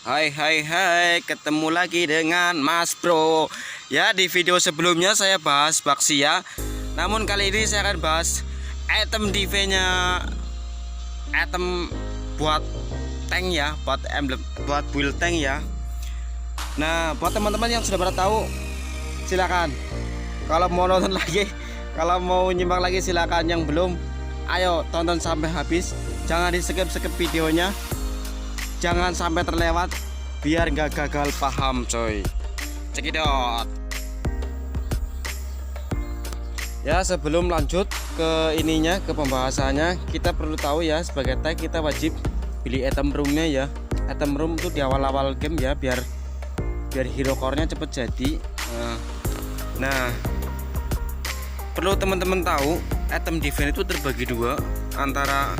Hai, ketemu lagi dengan Mas Bro. Ya, di video sebelumnya saya bahas Baxia. Namun kali ini saya akan bahas item defense-nya, item buat tank ya, buat emblem, buat build tank ya. Nah, buat teman-teman yang sudah pada tahu, silakan. Kalau mau nonton lagi, kalau mau nyimak lagi silakan. Yang belum, ayo tonton sampai habis. Jangan di skip videonya. Jangan sampai terlewat biar nggak gagal paham coy. Cekidot. Ya, sebelum lanjut ke ininya, ke pembahasannya, kita perlu tahu ya, sebagai tag kita wajib pilih item roomnya ya. Item room itu di awal-awal game ya, biar hero core-nya cepet jadi. Nah, perlu teman-teman tahu, item defense itu terbagi dua, antara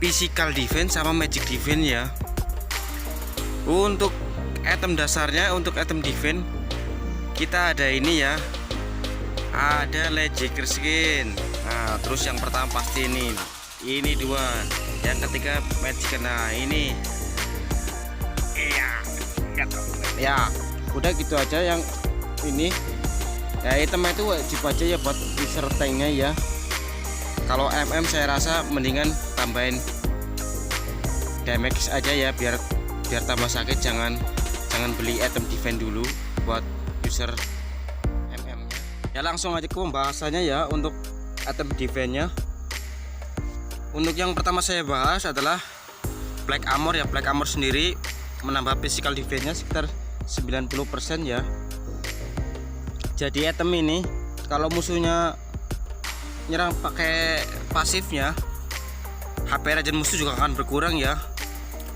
physical defense sama magic defense ya. Untuk item dasarnya, untuk item defense kita ada ini ya, ada Legendary Skin. Nah, terus yang pertama pasti ini dua. Yang ketiga magic. Nah, ini ya udah gitu aja. Yang ini ya, item itu wajib aja ya buat user tanknya ya. Kalau MM saya rasa mendingan tambahin damage aja ya, biar tambah sakit. Jangan beli item defense dulu buat user MM nya. Ya, langsung aja ke pembahasannya ya. Untuk item defense nya, untuk yang pertama saya bahas adalah Black Armor ya. Black Armor sendiri menambah physical defense nya sekitar 90% ya. Jadi item ini kalau musuhnya nyerang pakai pasifnya, HP regen musuh juga akan berkurang ya,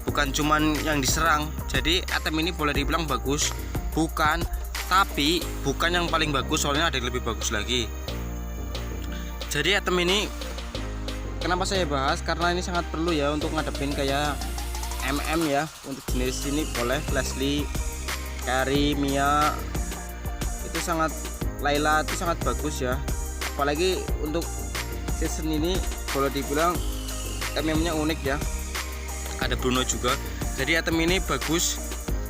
bukan cuman yang diserang. Jadi item ini boleh dibilang bagus, tapi bukan yang paling bagus, soalnya ada yang lebih bagus lagi. Jadi item ini kenapa saya bahas, karena ini sangat perlu ya untuk ngadepin kayak MM ya. Untuk jenis ini boleh Leslie, Carry, Mia itu sangat, Layla itu sangat bagus ya. Apalagi untuk season ini boleh dibilang itemnya unik ya. Ada Bruno juga. Jadi item ini bagus,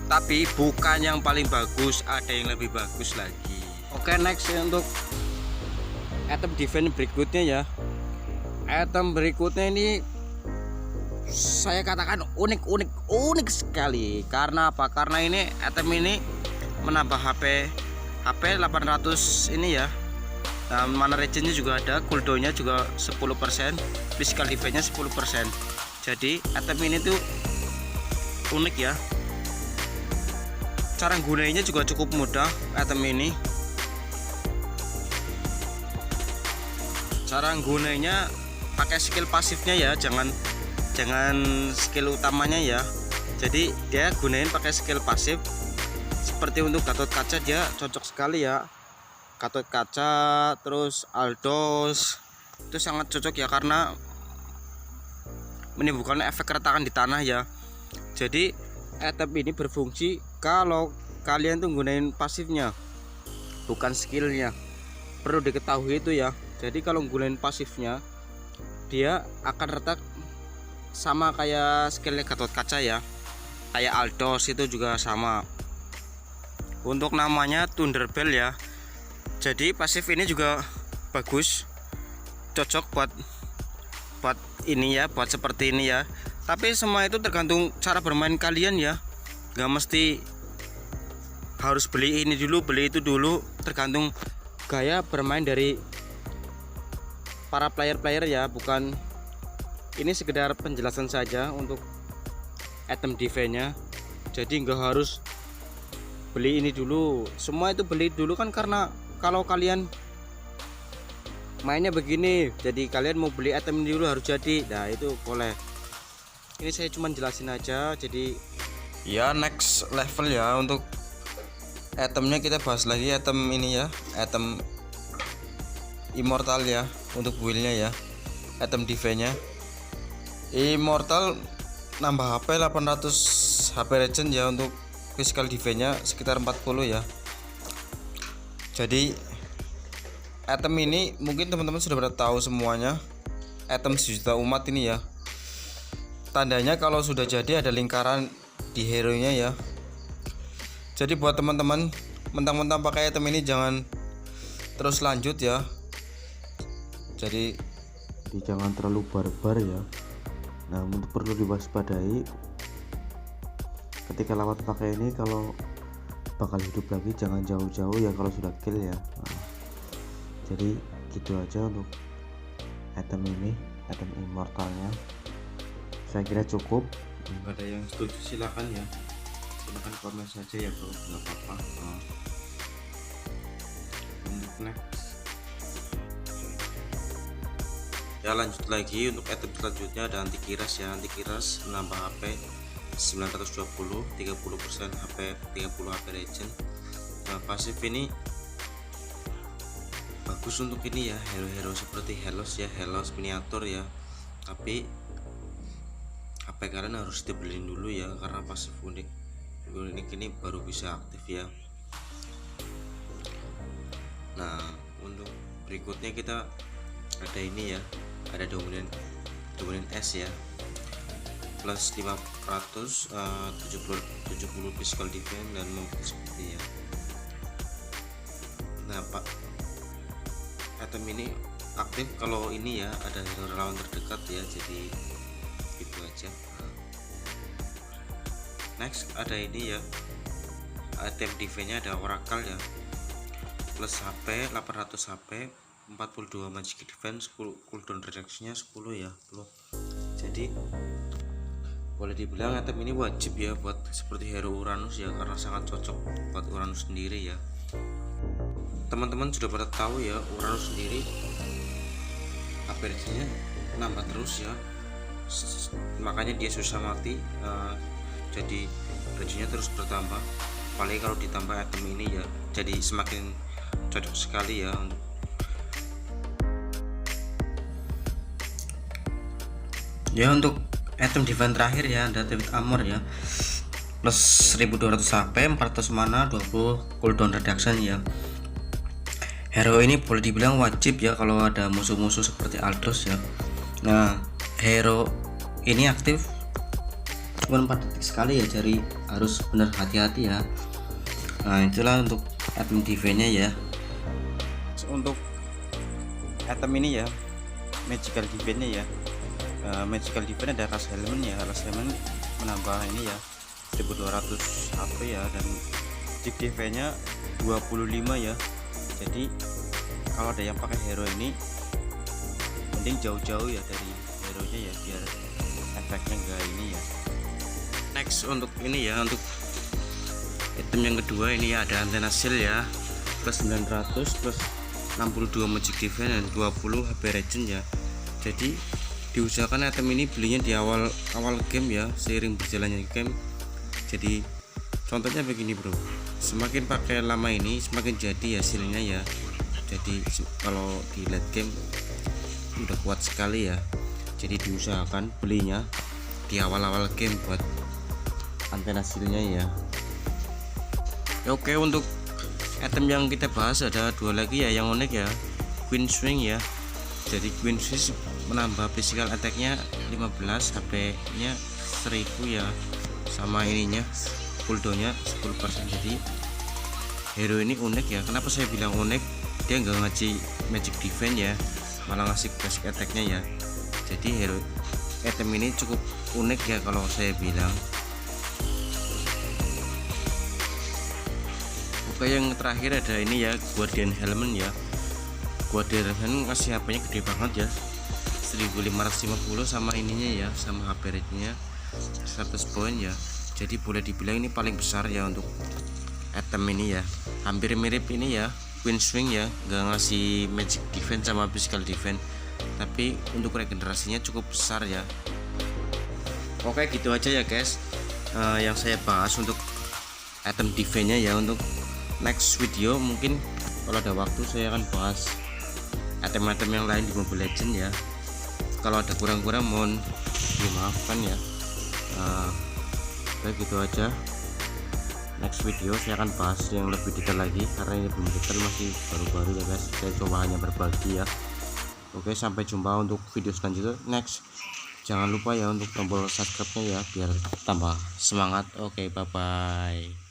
tapi bukan yang paling bagus, ada yang lebih bagus lagi. Oke, next untuk item defense berikutnya ya. Item berikutnya ini saya katakan unik sekali. Karena apa? Karena ini item ini menambah HP 800 ini ya. Nah, mana regennya juga ada, cooldownnya juga 10%, physical defense nya 10%. Jadi item ini tuh unik ya. Cara gunainya juga cukup mudah item ini. Cara gunainya pakai skill pasifnya ya, jangan skill utamanya ya. Jadi dia gunain pakai skill pasif. Seperti untuk Gatot Kaca dia cocok sekali ya. Gatot Kaca, terus Aldos itu sangat cocok ya, karena menimbulkan efek retakan di tanah ya. Jadi item ini berfungsi kalau kalian tuh gunain pasifnya, bukan skillnya. Perlu diketahui itu ya. Jadi kalau gunain pasifnya, dia akan retak sama kayak skillnya Gatot Kaca ya, kayak Aldos itu juga sama. Untuk namanya Thunderbell ya. Jadi pasif ini juga bagus, cocok buat ini ya, buat seperti ini ya. Tapi semua itu tergantung cara bermain kalian ya. Gak mesti harus beli ini dulu, beli itu dulu, tergantung gaya bermain dari para player ya. Bukan, ini sekedar penjelasan saja untuk item defense nya. Jadi nggak harus beli ini dulu, semua itu beli dulu kan, karena kalau kalian mainnya begini, jadi kalian mau beli item dulu harus jadi. Nah, itu boleh. Ini saya cuma jelasin aja. Jadi ya, next level ya. Untuk itemnya kita bahas lagi item ini ya, item Immortal ya. Untuk buildnya ya, item defense nya Immortal nambah HP 800 HP regen ya. Untuk physical defense nya sekitar 40 ya. Jadi item ini mungkin teman-teman sudah pada tahu semuanya. Item sejuta umat ini ya. Tandanya kalau sudah jadi ada lingkaran di hero nya ya. Jadi buat teman-teman mentang-mentang pakai item ini jangan terus lanjut ya. Jadi jangan terlalu barbar ya. Nah, untuk perlu diwaspadai ketika lawan pakai ini, kalau bakal hidup lagi jangan jauh-jauh ya kalau sudah kill ya. Nah, jadi gitu aja untuk item ini, item immortalnya. Saya kira cukup. Nggak ada yang setuju silakan ya, silakan komen saja ya bro, nggak apa-apa. Untuk next ya, lanjut lagi untuk item selanjutnya ada antikiras ya. Antikiras menambah HP 920, 30% HP, 30 HP regen. Nah, pasif ini bagus untuk ini ya, hero-hero seperti Helos ya, Helos miniatur ya. Tapi HP kalian harus dibeliin dulu ya, karena pasif unik ini baru bisa aktif ya. Nah, untuk berikutnya kita ada ini ya, ada dominan S ya, plus 500, 70 physical defense dan move seperti ya. Nah pak, item ini aktif kalau ini ya ada hero lawan terdekat ya, jadi gitu aja. Next ada ini ya, item defense nya ada Oracle ya, plus HP 800 HP, 42 magic defense, cooldown reduction nya 10 ya bro. Jadi boleh dibilang item ini wajib ya buat seperti hero Uranus ya, karena sangat cocok buat Uranus sendiri ya. Teman-teman sudah pada tahu ya, Uranus sendiri HP-nya nambah terus ya, makanya dia susah mati. Jadi regennya terus bertambah, apalagi kalau ditambah item ini ya, jadi semakin cocok sekali ya. Ya untuk item defense terakhir ya, ada David Armor ya, plus 1200 HP, 400 mana, 20 cooldown reduction ya. Hero ini boleh dibilang wajib ya kalau ada musuh-musuh seperti Aldous ya. Nah, hero ini aktif cuma 4 detik sekali ya, jadi harus benar hati-hati ya. Nah, itulah untuk item defense nya ya. Untuk item ini ya, magical defense nya ya, magical defense ada Ras Helmet ya. Ras Helmet menambah ini ya 1200 HP ya, dan stick defense nya 25 ya. Jadi kalau ada yang pakai hero ini mending jauh-jauh ya dari hero nya ya, biar efeknya enggak ini ya. Next untuk ini ya, untuk item yang kedua ini ya, ada antena shield ya, plus 900, plus 62 magic defense dan 20 HP regen ya. Jadi diusahakan item ini belinya di awal game ya, seiring berjalannya game. Jadi contohnya begini bro, semakin pakai lama ini semakin jadi hasilnya ya. Jadi kalau di late game udah kuat sekali ya, jadi diusahakan belinya di awal-awal game buat antena shieldnya ya. Oke, untuk item yang kita bahas ada dua lagi ya yang unik ya, Queen Swing ya. Jadi Queen Swing menambah physical attack nya 15, HP nya 1000 ya, sama ininya cooldown nya 10%. Jadi hero ini unik ya. Kenapa saya bilang unik? Dia nggak ngasih magic defense ya, malah ngasih basic attack nya ya. Jadi hero item ini cukup unik ya kalau saya bilang. Oke, yang terakhir ada ini ya, Guardian Helmet ya. Guardian Helmet ngasih HP nya gede banget ya, 1550, sama ininya ya, sama HP rate-nya 100 poin ya. Jadi boleh dibilang ini paling besar ya untuk item ini ya. Hampir mirip ini ya, Queen Swing ya, nggak ngasih magic defense sama physical defense, tapi untuk regenerasinya cukup besar ya. Oke, gitu aja ya guys, yang saya bahas untuk item defense nya ya. Untuk next video mungkin kalau ada waktu saya akan bahas item-item yang lain di Mobile Legends ya. Kalau ada kurang-kurang mohon dimaafkan ya. Oke, gitu aja. Next video saya akan bahas yang lebih detail lagi, karena ini belum detail, masih baru-baru ya guys. Saya coba hanya berbagi ya. Oke, sampai jumpa untuk video selanjutnya next. Jangan lupa ya untuk tombol subscribe nya ya biar tambah semangat. Oke, bye bye.